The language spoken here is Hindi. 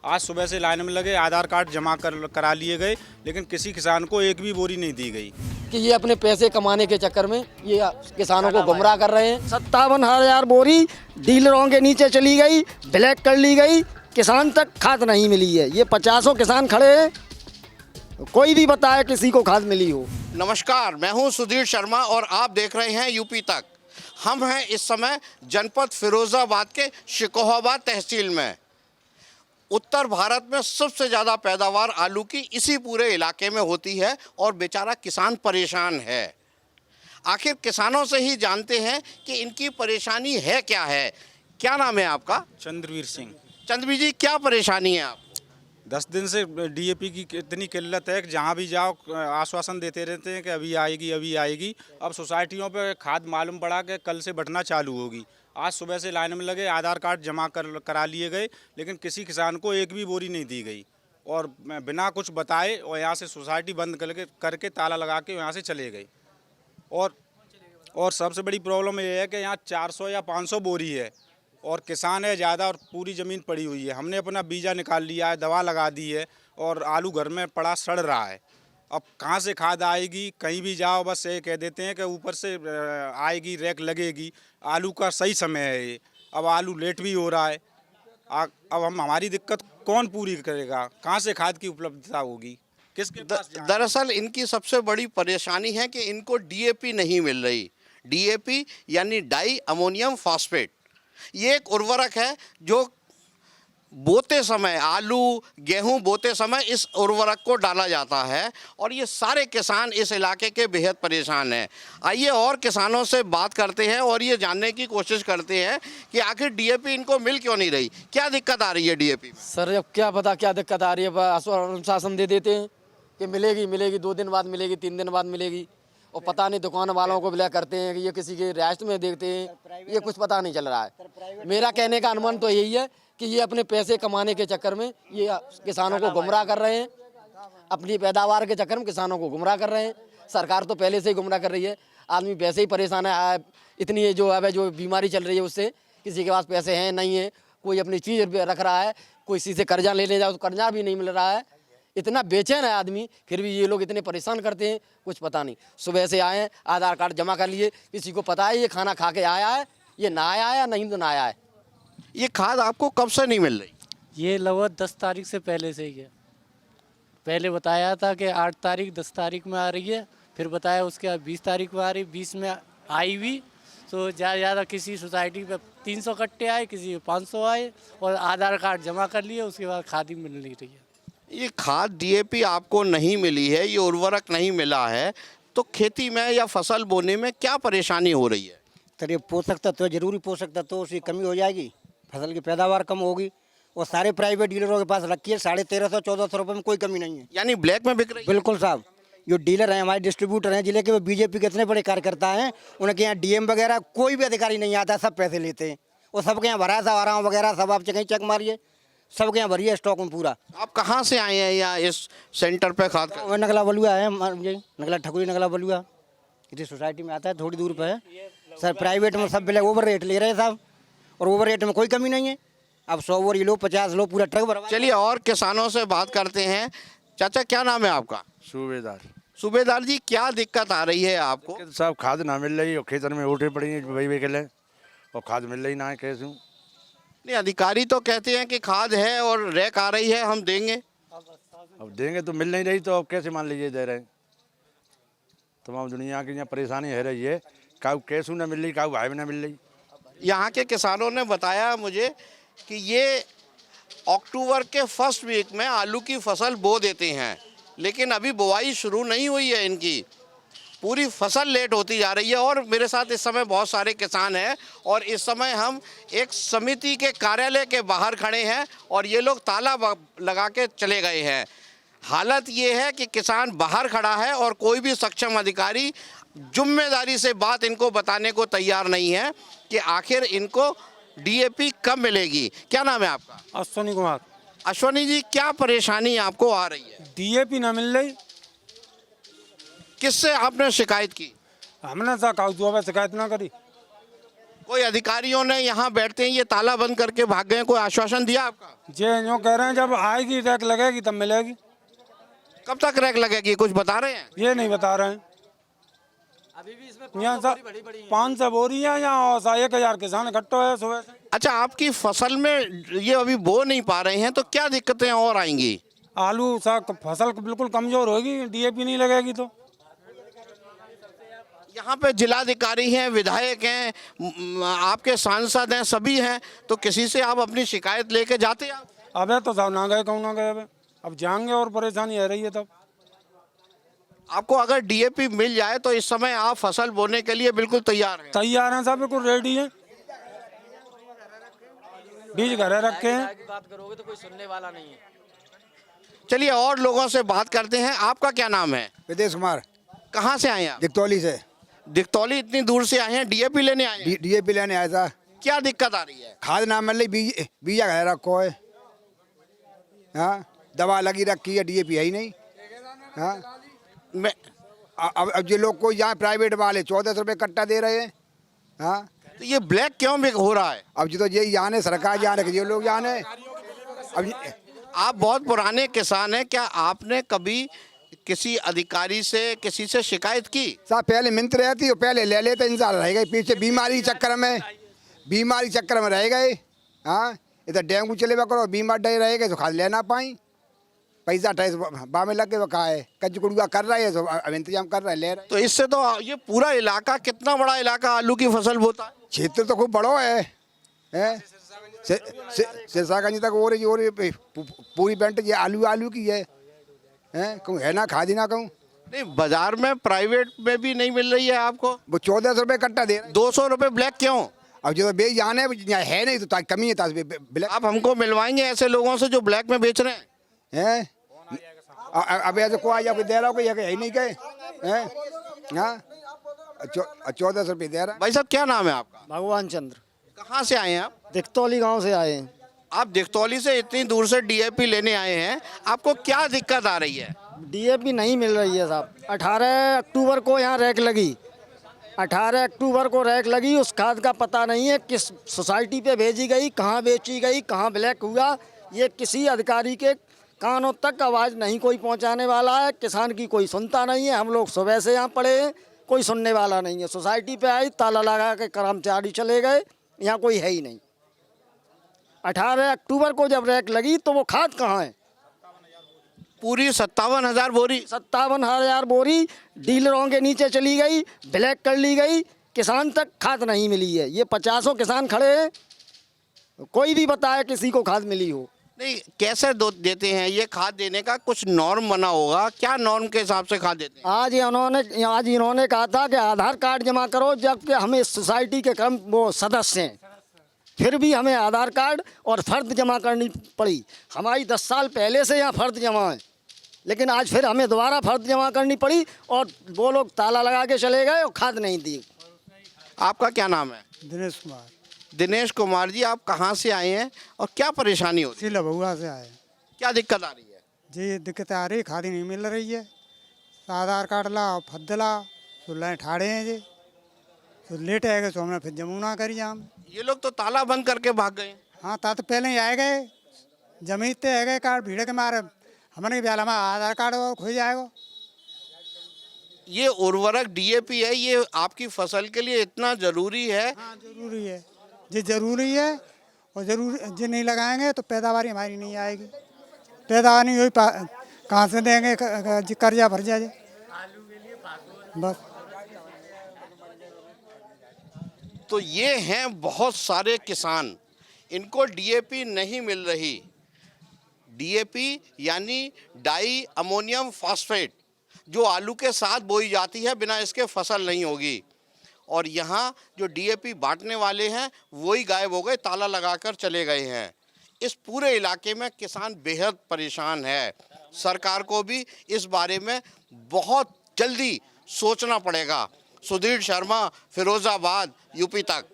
आज सुबह से लाइन में लगे, आधार कार्ड जमा करा लिए गए, लेकिन किसी किसान को एक भी बोरी नहीं दी गई। कि ये अपने पैसे कमाने के चक्कर में ये किसानों को गुमराह कर रहे हैं। 57,000 बोरी डीलरों के नीचे चली गई, ब्लैक कर ली गई, किसान तक खाद नहीं मिली है। ये 50 किसान खड़े हैं, कोई भी बताए किसी को खाद मिली हो। नमस्कार, मैं हूं सुधीर शर्मा और आप देख रहे हैं यूपी तक। हम हैं इस समय जनपद फिरोजाबाद के शिकोहाबाद तहसील में। उत्तर भारत में सबसे ज़्यादा पैदावार आलू की इसी पूरे इलाके में होती है और बेचारा किसान परेशान है। आखिर किसानों से ही जानते हैं कि इनकी परेशानी है क्या है। क्या नाम है आपका? चंद्रवीर सिंह। चंद्रवीर जी, क्या परेशानी है आप? 10 दिन से डीएपी की इतनी किल्लत है कि जहाँ भी जाओ आश्वासन देते रहते हैं कि अभी आएगी अभी आएगी। अब सोसाइटियों पे खाद मालूम पड़ा कि कल से बंटना चालू होगी। आज सुबह से लाइन में लगे, आधार कार्ड जमा करा लिए गए, लेकिन किसी किसान को एक भी बोरी नहीं दी गई और बिना कुछ बताए और यहाँ से सोसाइटी बंद करके ताला लगा के यहाँ से चले गए। और सबसे बड़ी प्रॉब्लम ये है कि यहाँ 400 या 500 बोरी है और किसान है ज़्यादा और पूरी ज़मीन पड़ी हुई है। हमने अपना बीजा निकाल लिया है, दवा लगा दी है और आलू घर में पड़ा सड़ रहा है। अब कहाँ से खाद आएगी? कहीं भी जाओ बस ये कह देते हैं कि ऊपर से आएगी, रैक लगेगी। आलू का सही समय है ये, अब आलू लेट भी हो रहा है। अब हमारी दिक्कत कौन पूरी करेगा? कहाँ से खाद की उपलब्धता होगी? किसके पास? दरअसल इनकी सबसे बड़ी परेशानी है कि इनको डीएपी नहीं मिल रही। डीएपी यानी डाई अमोनियम फॉस्फेट, ये एक उर्वरक है जो बोते समय, आलू गेहूं बोते समय इस उर्वरक को डाला जाता है और ये सारे किसान इस इलाके के बेहद परेशान हैं। आइए और किसानों से बात करते हैं और ये जानने की कोशिश करते हैं कि आखिर डीएपी इनको मिल क्यों नहीं रही, क्या दिक्कत आ रही है डीएपी में। सर अब क्या पता क्या दिक्कत आ रही है। आश्वासन दे देते हैं कि मिलेगी मिलेगी, 2 दिन बाद मिलेगी, 3 दिन बाद मिलेगी, और पता नहीं दुकान वालों को ब्लैक करते हैं कि ये किसी के रियासत में देखते हैं, ये कुछ पता नहीं चल रहा है। मेरा कहने का अनुमान तो यही है कि ये अपने पैसे कमाने के चक्कर में ये किसानों को गुमराह कर रहे हैं, अपनी पैदावार के चक्कर में किसानों को गुमराह कर रहे हैं। सरकार तो पहले से ही गुमराह कर रही है, आदमी वैसे ही परेशान है। इतनी जो बीमारी चल रही है उससे, किसी के पास पैसे हैं नहीं है, कोई अपनी चीज़ रख रहा है, कोई किसी से कर्जा लेने जाओ तो कर्जा भी नहीं मिल रहा है। इतना बेचैन है आदमी, फिर भी ये लोग इतने परेशान करते हैं, कुछ पता नहीं। सुबह से आए, आधार कार्ड जमा कर लिए, किसी को पता है ये खाना खा के आया है, ये ना आया है नहीं तो ना आया है। ये खाद आपको कब से नहीं मिल रही? ये लगभग 10 तारीख से पहले से ही है। पहले बताया था कि 8 तारीख 10 तारीख में आ रही है, फिर बताया उसके बाद 20 तारीख में आ रही, 20 में आई भी। तो ज़्यादा किसी सोसाइटी पे 300 कट्टे आए, किसी 500 आए और आधार कार्ड जमा कर लिए, उसके बाद खाद ही मिल नहीं रही है। ये खाद डीएपी आपको नहीं मिली है, ये उर्वरक नहीं मिला है, तो खेती में या फसल बोने में क्या परेशानी हो रही है? तो ये पोषक तत्व, जरूरी पोषक तत्व उसकी कमी हो जाएगी, फसल की पैदावार कम होगी। और सारे प्राइवेट डीलरों के पास रखी है, 1350-1400 रुपये में कोई कमी नहीं है। यानी ब्लैक में बिक रही है? बिल्कुल साहब, जो डीलर हैं हमारे डिस्ट्रीब्यूटर हैं जिले के, वो बीजेपी के इतने बड़े कार्यकर्ता हैं, उनके यहाँ डीएम वगैरह कोई भी अधिकारी नहीं आता, सब पैसे लेते हैं। और सबके यहाँ भरा था आराम वगैरह सब, आप कहीं चेक मारिए, सबके यहाँ भरी है स्टॉक में पूरा। आप कहाँ से आए हैं यहाँ इस सेंटर पे खाद का? नगला बलुआ है, नगला ठकुरी नगला बलुआ इसी सोसाइटी में आता है, थोड़ी दूर पे है सर। प्राइवेट में सब ब्लैक ओवर रेट ले रहे हैं साहब, और ओवर रेट में कोई कमी नहीं है। अब 100 बोरी लो, 50 लो, पूरा ट्रक भरवा। चलिए और किसानों से बात करते हैं। चाचा, क्या नाम है आपका? सूबेदार। सूबेदार जी, क्या दिक्कत आ रही है आपको? साहब खाद ना मिल रही और खेतन में उठे पड़ी वही के लिए, और खाद मिल रही ना है, कैसे? नहीं, अधिकारी तो कहते हैं कि खाद है और रैक आ रही है, हम देंगे। अब देंगे तो मिल नहीं रही, तो अब कैसे मान लीजिए दे रहे हैं? तमाम दुनिया की यहाँ परेशानी है रही है, काऊ कैसू ना मिल रही, काऊ भाई ना मिल रही। यहाँ के किसानों ने बताया मुझे कि ये अक्टूबर के फर्स्ट वीक में आलू की फसल बो देते हैं, लेकिन अभी बुआई शुरू नहीं हुई है इनकी, पूरी फसल लेट होती जा रही है। और मेरे साथ इस समय बहुत सारे किसान हैं और इस समय हम एक समिति के कार्यालय के बाहर खड़े हैं और ये लोग ताला लगा के चले गए हैं। हालत ये है कि किसान बाहर खड़ा है और कोई भी सक्षम अधिकारी जिम्मेदारी से बात इनको बताने को तैयार नहीं है कि आखिर इनको डीएपी कब मिलेगी। क्या नाम है आपका? अश्वनी कुमार। अश्वनी जी, क्या परेशानी आपको आ रही है? डीएपी ना मिल रही। किससे आपने शिकायत की? हमने तो कागजों पे शिकायत ना करी। कोई अधिकारियों ने यहाँ बैठते हैं ये ताला बंद करके भाग गए, कोई आश्वासन दिया आपका? जे जो कह रहे हैं जब आएगी रैक लगेगी तब मिलेगी। कब तक रैक लगेगी कुछ बता रहे हैं? ये नहीं बता रहे हैं। अभी भी इसमें यहाँ सब 500 बोरियाँ यहाँ और 1000 किसान इकट्ठा है सुबह से। अच्छा, आपकी फसल में ये अभी बो नहीं पा रहे हैं तो क्या दिक्कतें और आएंगी? आलू साग फसल बिल्कुल कमजोर होगी, डीएपी नहीं लगेगी तो। यहाँ पे जिलाधिकारी हैं, विधायक हैं, आपके सांसद हैं, सभी हैं, तो किसी से आप अपनी शिकायत लेके जाते हैं? अबे तो सब ना गए कहूँ ना गए, अब जाएंगे और परेशानी आ रही है तब। आपको अगर डीएपी मिल जाए तो इस समय आप फसल बोने के लिए बिल्कुल तैयार हैं? तैयार हैं, सब बिल्कुल रेडी है, बीज घरे रखे हैं। बात करोगे तो कोई सुनने वाला नहीं है। चलिए और लोगों से बात करते हैं। आपका क्या नाम है? विदेश कुमार, कहाँ से आए हैं आप? दिकतौली से। दिकतौली इतनी दूर से आए हैं, डीएपी लेने आए हैं? डीएपी लेने आया था। क्या दिक्कत आ रही है? खाद ना मिल रही, बीजा घर रखो है। हाँ, दवा लगी रखी है, डीएपी है ही नहीं। हाँ, मैं अब जो लोग कोई यहाँ प्राइवेट वाले 1400 रुपये कट्टा दे रहे हैं। हाँ, तो ये ब्लैक क्यों बिक हो रहा है? अब जो तो यही जाने, सरकार जाने, ये लोग जाने। अब आप बहुत पुराने किसान हैं, क्या आपने कभी किसी अधिकारी से किसी से शिकायत की? साहब पहले मिन्त रहती हो, पहले ले लेते, इंसान रह गए पीछे, बीमारी के चक्कर में रह गए। हाँ, इधर डेंगू चले करो, बीमार डे रह गए तो खाद ले ना पाई, पैसा टैक्स बा में लग के वो कहा है कच्ची कुड़ुआ कर रहा है, तो अब इंतजाम कर रहा है, ले रहे। तो इससे तो ये पूरा इलाका, कितना बड़ा इलाका आलू की फसल बोता है? क्षेत्र तो खूब बड़ो है। सिरसागंज तक और पूरी बेंट ये आलू की है। कहूँ है ना, खादी ना कहूँ। नहीं, बाजार में प्राइवेट में भी नहीं मिल रही है आपको? वो 1400 रुपये कट्टा दे। 200 रुपये ब्लैक क्यों? अब जो बेच जाने है नहीं तो कमी है, ब्लैक। आप हमको मिलवाएंगे ऐसे लोगों से जो ब्लैक में बेच रहे हैं? हैं? अब ऐसे को आया कोई दे रहा हो, कोई है ही नहीं गए हैं। हाँ, 1400 रुपये दे रहा। भाई साहब क्या नाम है आपका? भगवान चंद्र, कहाँ से आए हैं आप? दिकतौली गांव से आए हैं। आप दिकतौली से इतनी दूर से डीएपी लेने आए हैं, आपको क्या दिक्कत आ रही है? डीएपी नहीं मिल रही है साहब। 18 अक्टूबर को यहाँ रैक लगी, 18 अक्टूबर को रैक लगी। उस खाद का पता नहीं है किस सोसाइटी पे भेजी गई, कहाँ बेची गई, कहाँ ब्लैक हुआ, ये किसी अधिकारी के कानों तक आवाज़ नहीं कोई पहुँचाने वाला है। किसान की कोई सुनता नहीं है। हम लोग सुबह से यहाँ पड़े हैं, कोई सुनने वाला नहीं है। सोसाइटी पे आई, ताला लगा के कर्मचारी चले गए, यहाँ कोई है ही नहीं। 18 अक्टूबर को जब रैक लगी तो वो खाद कहाँ है? पूरी 57,000 बोरी, 57,000 बोरी डीलरों के नीचे चली गई, ब्लैक कर ली गई, किसान तक खाद नहीं मिली है। ये 50 किसान खड़े हैं, कोई भी बताए किसी को खाद मिली हो? नहीं, कैसे देते हैं? ये खाद देने का कुछ नॉर्म बना होगा, क्या नॉर्म के हिसाब से खाद देते हैं? आज इन्होंने कहा था कि आधार कार्ड जमा करो, जबकि हम इस सोसाइटी के वो सदस्य हैं, फिर भी हमें आधार कार्ड और फ़र्द जमा करनी पड़ी। हमारी 10 साल पहले से यहाँ फ़र्द जमा है, लेकिन आज फिर हमें दोबारा फ़र्द जमा करनी पड़ी और वो लोग ताला लगा के चले गए और खाद नहीं दी। आपका क्या नाम है? दिनेश कुमार। दिनेश कुमार जी, आप कहाँ से आए हैं और क्या परेशानी होती है? लबुआ से आए क्या दिक्कत आ रही है? जी, दिक्कत आ रही, खाद नहीं मिल रही है। आधार कार्ड ला और फद्दला तो लाए ठाड़े हैं जी, तो लेट आएगा तो हमने फिर जमुना करी हम। ये लोग तो ताला बंद करके भाग गए। हाँ, ता तो पहले ही आए गए, जमीन ते है गए कार्ड भीड़ के मारे, हमने भी हमारा आधार कार्ड और खो जाएगा। ये उर्वरक डीएपी है, ये आपकी फसल के लिए इतना ज़रूरी है। हाँ, जरूरी है जी, जरूरी है। और जरूर जो नहीं लगाएंगे तो पैदावारी हमारी नहीं आएगी। पैदावार नहीं हुई, कहाँ से देंगे? कर्जा भर जाए बस। तो ये हैं बहुत सारे किसान, इनको डीएपी नहीं मिल रही। डीएपी यानी डाई अमोनियम फॉस्फेट, जो आलू के साथ बोई जाती है, बिना इसके फसल नहीं होगी। और यहाँ जो डीएपी बांटने वाले हैं वही गायब हो गए, ताला लगाकर चले गए हैं। इस पूरे इलाके में किसान बेहद परेशान है। सरकार को भी इस बारे में बहुत जल्दी सोचना पड़ेगा। सुधीर शर्मा, फिरोजाबाद, यूपी तक।